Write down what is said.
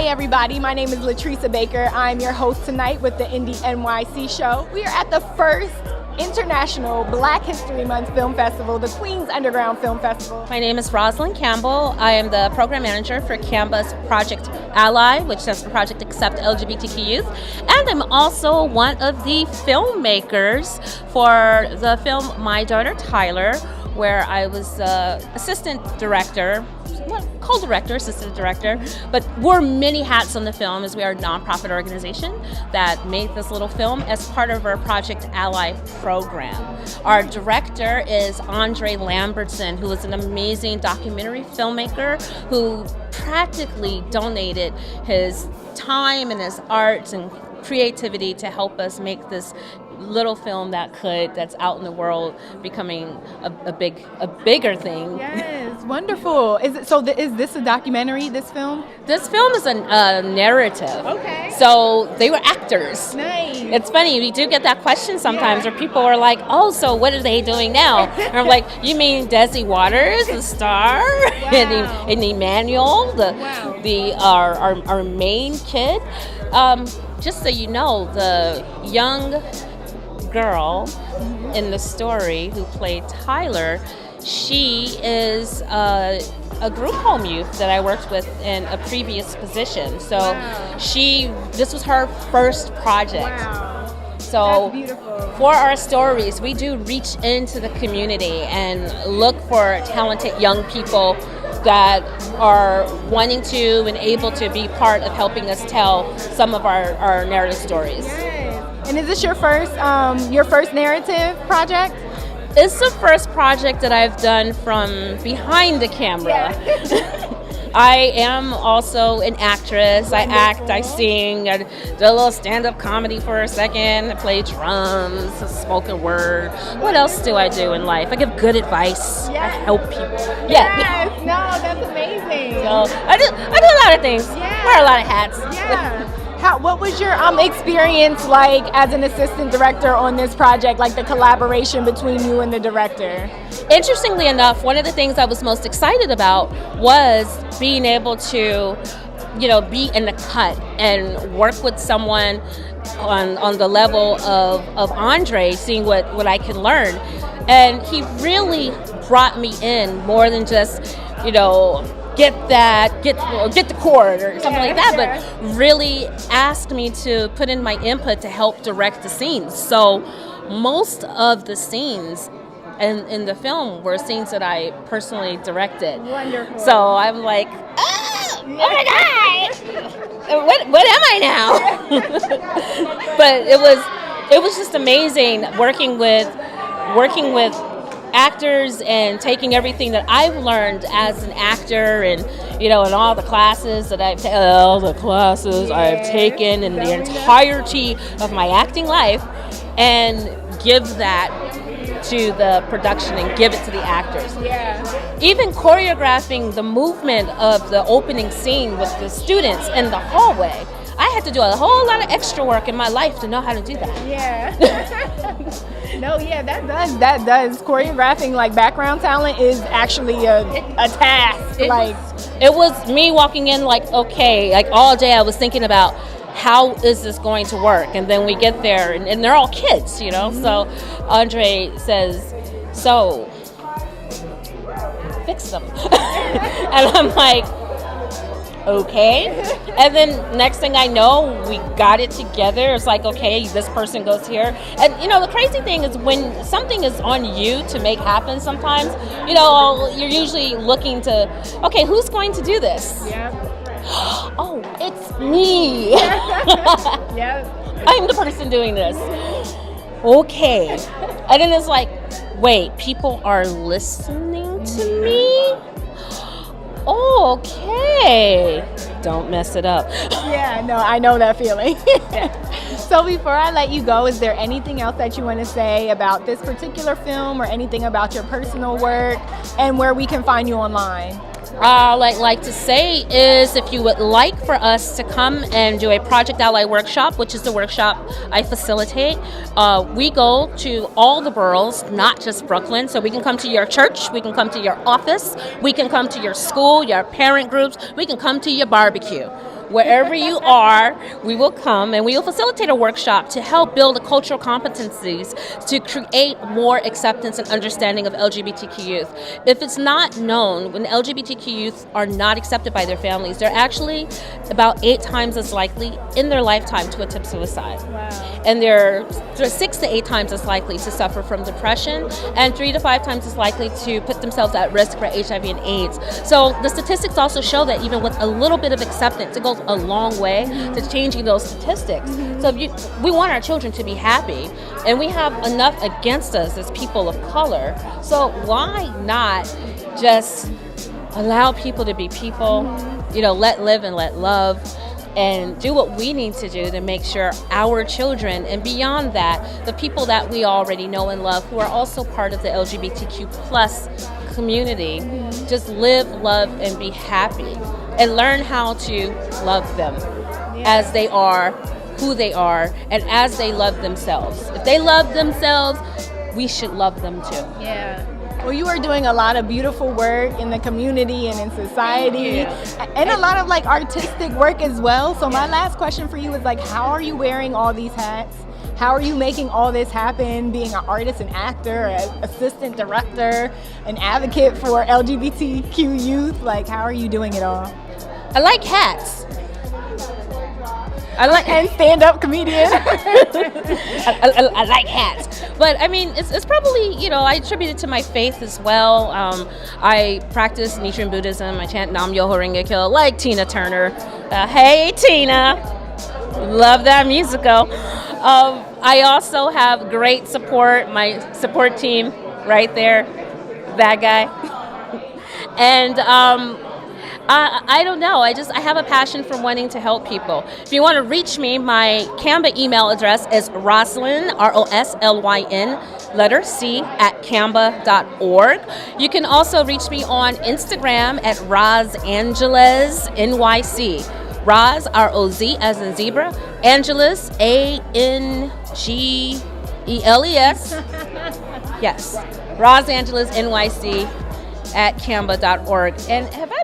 Hey everybody, my name is Latricia Baker. I'm your host tonight with the Indie NYC show. We are at the first International Black History Month Film Festival, the Queens Underground Film Festival. My name is Rosalyn Campbell. I am the program manager for Canva's Project Ally, which stands for Project Accept LGBTQ Youth. And I'm also one of the filmmakers for the film My Daughter Tyler, where I was assistant director, co-director, assistant director, but wore many hats on the film as we are a nonprofit organization that made this little film as part of our Project Ally program. Our director is Andre Lambertson, who is an amazing documentary filmmaker who practically donated his time and his art and creativity to help us make this little film that's out in the world becoming a bigger thing. Yes, wonderful. Is this a documentary, this film? This film is a narrative. Okay. So they were actors. Nice. It's funny, we do get that question sometimes where people are like, oh, so what are they doing now? And I'm like, you mean Desi Waters, the star? Wow. and Emmanuel, our main kid? Just so you know, the young girl in the story who played Tyler, she is a group home youth that I worked with in a previous position. So this was her first project. Wow. So that's beautiful. For our stories, we do reach into the community and look for talented young people that are wanting to and able to be part of helping us tell some of our narrative stories. Yes. And is this your first narrative project? It's the first project that I've done from behind the camera. Yeah. I am also an actress. Wonderful. I act, I sing, I do a little stand-up comedy for a second, I play drums, spoken word. What else do I do in life? I give good advice. Yes. I help people. Yes. No, that's amazing. So I do a lot of things. Yeah. Wear a lot of hats. Yeah. What was your experience like as an assistant director on this project, like the collaboration between you and the director? Interestingly enough, one of the things I was most excited about was being able to, be in the cut and work with someone on the level of Andre, seeing what I can learn. And he really brought me in more than just, get the chord or something like that, but really asked me to put in my input to help direct the scenes. So most of the scenes in the film were scenes that I personally directed. Wonderful. So I'm like, oh my God, what am I now? But it was just amazing working with actors and taking everything that I've learned as an actor and in all the classes that I've taken in the entirety of my acting life and give that to the production and give it to the actors. Yeah. Even choreographing the movement of the opening scene with the students in the hallway, I had to do a whole lot of extra work in my life to know how to do that. Yeah. No, yeah, that does. Choreographing like background talent is actually a task. It was me walking in like, okay, like all day I was thinking about how is this going to work? And then we get there and they're all kids, Mm-hmm. So Andre says, so fix them. And I'm like, okay. And then next thing I know, we got it together. It's like, okay, this person goes here. And the crazy thing is when something is on you to make happen sometimes, you're usually looking to, okay, who's going to do this? Yeah. Oh, it's me. Yeah. I'm the person doing this. Okay. And then it's like, wait, people are listening to me? Oh, okay. Don't mess it up. Yeah, no, I know that feeling. So before I let you go, is there anything else that you want to say about this particular film or anything about your personal work and where we can find you online? Like to say is if you would like for us to come and do a Project Ally workshop, which is the workshop I facilitate, we go to all the boroughs, not just Brooklyn. So we can come to your church, we can come to your office, we can come to your school, your parent groups, we can come to your barbecue. wherever you are, we will come and we will facilitate a workshop to help build the cultural competencies to create more acceptance and understanding of LGBTQ youth. If it's not known, when LGBTQ youth are not accepted by their families, they're actually about 8 times as likely in their lifetime to attempt suicide. Wow. And they're 6 to 8 times as likely to suffer from depression and 3 to 5 times as likely to put themselves at risk for HIV and AIDS. So the statistics also show that even with a little bit of acceptance, it goes a long way to changing those statistics. So we want our children to be happy, and we have enough against us as people of color. So why not just allow people to be people, let live and let love, and do what we need to do to make sure our children, and beyond that, the people that we already know and love who are also part of the LGBTQ plus community, just live, love, and be happy, and learn how to love them as they are, who they are, and as they love themselves. If they love themselves, we should love them too. Yeah. Well, you are doing a lot of beautiful work in the community and in society, and a lot of artistic work as well. So my last question for you is how are you wearing all these hats? How are you making all this happen, being an artist, an actor, an assistant director, an advocate for LGBTQ youth? How are you doing it all? I like hats. And stand-up comedian. I like hats, but I mean, it's probably, I attribute it to my faith as well. I practice Nichiren Buddhism. I chant Nam Myoho Renge Kyo like Tina Turner. Hey Tina, love that musical. I also have great support. My support team right there, that guy, and I don't know. I have a passion for wanting to help people. If you want to reach me, my Canva email address is Rosalyn, Roslyn, letter C, @canva.org. You can also reach me on Instagram at Rosangeles NYC. Roz, R-O-Z as in zebra, Angeles, Angeles. Yes, Rosangeles NYC @canva.org. And have I